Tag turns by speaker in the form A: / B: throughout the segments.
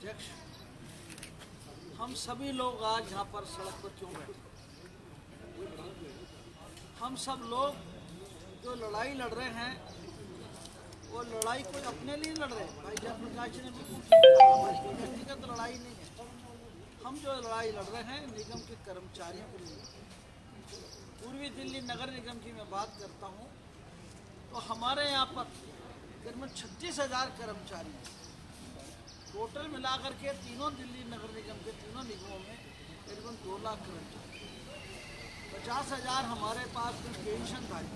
A: अध्यक्ष, हम सभी लोग आज यहाँ पर सड़क पर क्यों बैठे? हम सब लोग जो लड़ाई लड़ रहे हैं वो लड़ाई कोई अपने लिए लड़ रहे हैं। भाई जयप्रकाश ने भी हमारी कोई व्यक्तिगत लड़ाई नहीं है। हम जो लड़ाई लड़ रहे हैं निगम के कर्मचारियों के लिए। पूर्वी दिल्ली नगर निगम की मैं बात करता हूँ तो हमारे यहाँ पर करीबन 36,000 कर्मचारी हैं। टोटल मिलाकर के तीनों दिल्ली नगर निगम के तीनों निगमों में करीबन 2 लाख कर्मचारी, 50,000 हमारे पास में पेंशनधारी,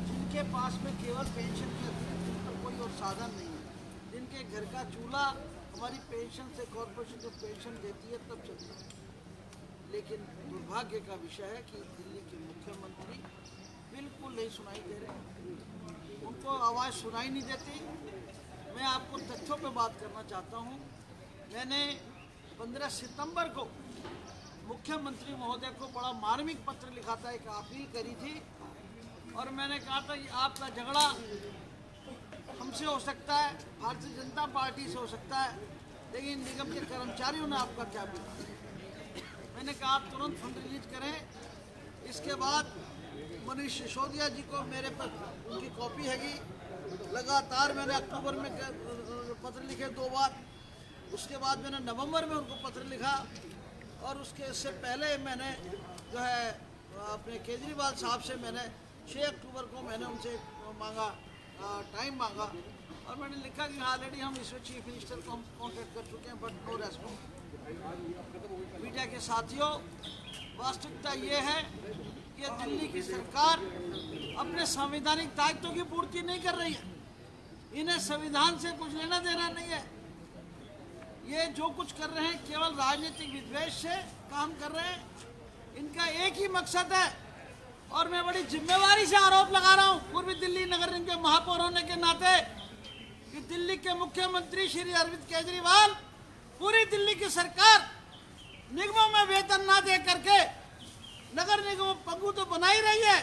A: जिनके पास में केवल पेंशन के पर कोई और साधन नहीं है, जिनके घर का चूल्हा हमारी पेंशन से कॉर्पोरेशन जो पेंशन देती है तब चलता है। लेकिन दुर्भाग्य का विषय है कि दिल्ली के मुख्यमंत्री बिल्कुल नहीं सुनाई दे रहे, उनको आवाज़ सुनाई नहीं देती। मैं आपको तथ्यों पे बात करना चाहता हूँ। मैंने 15 सितंबर को मुख्यमंत्री महोदय को बड़ा मार्मिक पत्र लिखा था, एक अपील करी थी और मैंने कहा था कि आपका झगड़ा हमसे हो सकता है, भारतीय जनता पार्टी से हो सकता है, लेकिन निगम के कर्मचारियों ने आपका क्या बिगाड़ा। मैंने कहा आप तुरंत फंड रिलीज करें। इसके बाद मनीष सिसोदिया जी को मेरे पर उनकी कॉपी हैगी। लगातार मैंने अक्टूबर में पत्र लिखे 2 बार, उसके बाद मैंने नवंबर में उनको पत्र लिखा और इससे पहले मैंने जो है अपने केजरीवाल साहब से मैंने 6 अक्टूबर को मैंने उनसे मांगा, टाइम मांगा और मैंने लिखा कि ऑलरेडी हम इसमें चीफ मिनिस्टर को हम कॉन्टेक्ट कर चुके हैं बट नो रेस्पॉन्स। मीडिया के साथियों, वास्तविकता ये है कि दिल्ली की सरकार अपने संवैधानिक दायित्वों की पूर्ति नहीं कर रही है। इन्हें संविधान से कुछ लेना देना नहीं है। ये जो कुछ कर रहे हैं केवल राजनीतिक विद्वेष से काम कर रहे हैं। इनका एक ही मकसद है और मैं बड़ी जिम्मेवारी से आरोप लगा रहा हूँ पूर्वी दिल्ली नगर निगम के महापौर होने के नाते कि दिल्ली के मुख्यमंत्री श्री अरविंद केजरीवाल, पूरी दिल्ली की सरकार निगमों में वेतन ना दे करके नगर निगम पंगु तो बना ही रही है,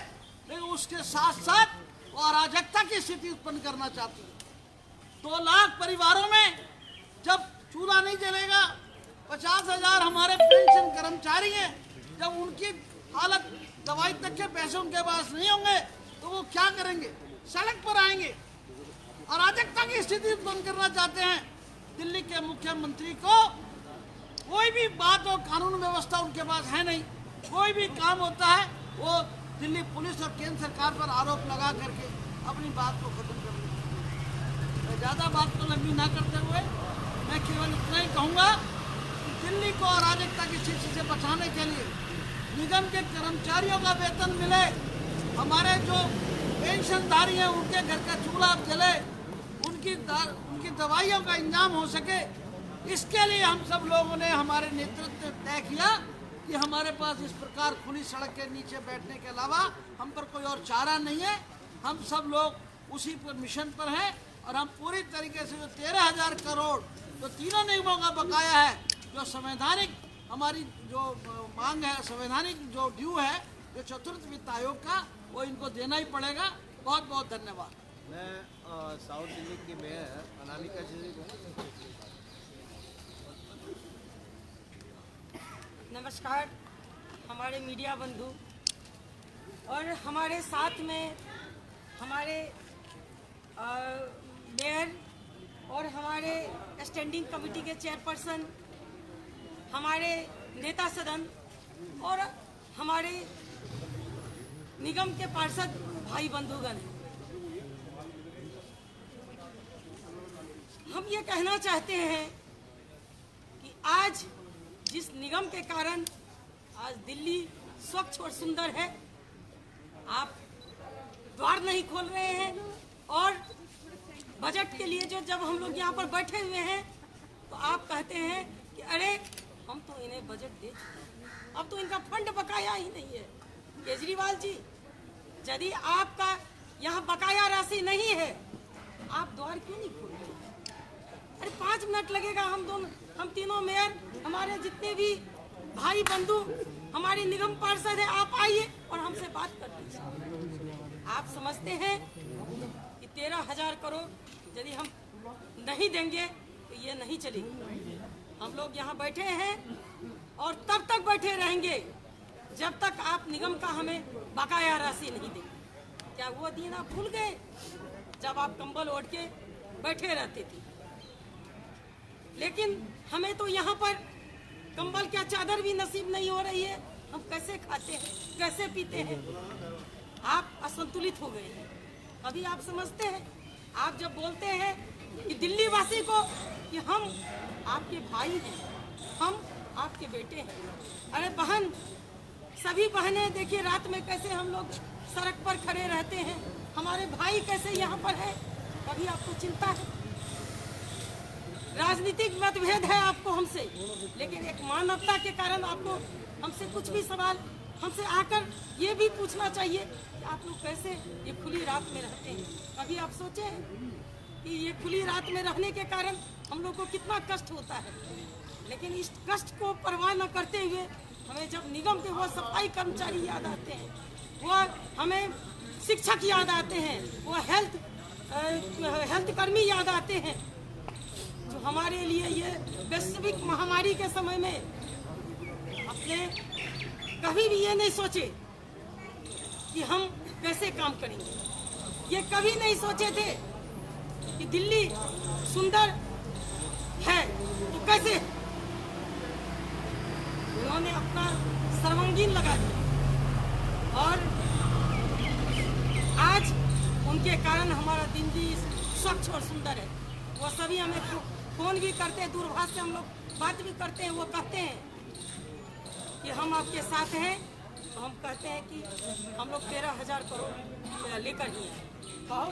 A: लेकिन उसके साथ साथ वो अराजकता की स्थिति उत्पन्न करना चाहती है। 2 लाख परिवारों में जब चूल्हा नहीं जलेगा, 50,000 हमारे पेंशन कर्मचारी हैं, जब उनकी हालत दवाई तक के पैसे उनके पास नहीं होंगे तो वो क्या करेंगे? सड़क पर आएंगे। अराजकता की स्थिति उत्पन्न करना चाहते हैं। दिल्ली के मुख्यमंत्री को कोई भी बात और कानून व्यवस्था उनके पास है नहीं। कोई भी काम होता है वो दिल्ली पुलिस और केंद्र सरकार पर आरोप लगा करके अपनी बात को खत्म कर लेते हैं। मैं ज़्यादा बात को लंबी ना करते हुए मैं केवल इतना ही कहूँगा कि दिल्ली को अराजकता की स्थिति से बचाने के लिए निगम के कर्मचारियों का वेतन मिले, हमारे जो पेंशनधारी हैं उनके घर का चूल्हा जले, उनकी दवाइयों का इंतजाम हो सके। इसके लिए हम सब लोगों ने हमारे नेतृत्व ने तय किया कि हमारे पास इस प्रकार खुली सड़क के नीचे बैठने के अलावा हम पर कोई और चारा नहीं है। हम सब लोग उसी पर मिशन पर हैं और हम पूरी तरीके से जो 13,000 करोड़ जो तीनों निगमों का बकाया है, जो संवैधानिक हमारी जो मांग है, संवैधानिक जो ड्यू है जो चतुर्थ वित्त आयोग का, वो इनको देना ही पड़ेगा। बहुत बहुत धन्यवाद।
B: मैं साउथ दिल्ली की मेयर अनामिका जी को
C: नमस्कार। हमारे मीडिया बंधु और हमारे साथ में हमारे मेयर और हमारे स्टैंडिंग कमेटी के चेयरपर्सन, हमारे नेता सदन और हमारे निगम के पार्षद भाई बंधुगण हैं। हम ये कहना चाहते हैं कि आज जिस निगम के कारण आज दिल्ली स्वच्छ और सुंदर है, आप द्वार नहीं खोल रहे हैं और बजट के लिए जो जब हम लोग यहाँ पर बैठे हुए हैं तो आप कहते हैं कि अरे हम तो इन्हें बजट दे चुके हैं, अब तो इनका फंड बकाया ही नहीं है। केजरीवाल जी, यदि आपका यहाँ बकाया राशि नहीं है, आप द्वार क्यों नहीं खोल रहे? अरे 5 मिनट लगेगा। हम तीनों मेयर, हमारे जितने भी भाई बंधु, हमारी निगम पार्षद है, आप आइए और हमसे बात कर लीजिए। आप समझते हैं कि 13,000 करोड़ यदि हम नहीं देंगे तो ये नहीं चलेगी। हम लोग यहाँ बैठे हैं और तब तक बैठे रहेंगे जब तक आप निगम का हमें बकाया राशि नहीं देंगे। क्या वो दिन आप भूल गए जब आप कंबल ओढ़ के बैठे रहते थे? लेकिन हमें तो यहाँ पर कंबल क्या चादर भी नसीब नहीं हो रही है। हम कैसे खाते हैं, कैसे पीते हैं? आप असंतुलित हो गए हैं। अभी आप समझते हैं, आप जब बोलते हैं कि दिल्ली वासी को कि हम आपके भाई हैं, हम आपके बेटे हैं। अरे बहन, सभी बहनें देखिए रात में कैसे हम लोग सड़क पर खड़े रहते हैं। हमारे भाई कैसे यहाँ पर है, कभी आपको चिंता है? राजनीतिक मतभेद है आपको हमसे, लेकिन एक मानवता के कारण आपको हमसे कुछ भी सवाल हमसे आकर ये भी पूछना चाहिए कि आप लोग कैसे ये खुली रात में रहते हैं। कभी आप सोचे हैं कि ये खुली रात में रहने के कारण हम लोग को कितना कष्ट होता है? लेकिन इस कष्ट को परवाह न करते हुए हमें जब निगम के वो सफाई कर्मचारी याद आते हैं, वो हमें शिक्षक याद आते हैं, वो हेल्थ कर्मी याद आते हैं, जो हमारे लिए ये वैश्विक महामारी के समय में अपने कभी भी ये नहीं सोचे कि हम कैसे काम करेंगे। ये कभी नहीं सोचे थे कि दिल्ली सुंदर है तो कैसे। उन्होंने अपना सर्वांगीण लगा दिया और आज उनके कारण हमारा दिल्ली स्वच्छ और सुंदर है। वो सभी हमें फोन भी करते हैं, दूरभाष से हम लोग बात भी करते हैं। वो कहते हैं कि हम आपके साथ हैं, तो हम कहते हैं कि हम लोग 13,000 करोड़ लेकर ही हैं। बहुत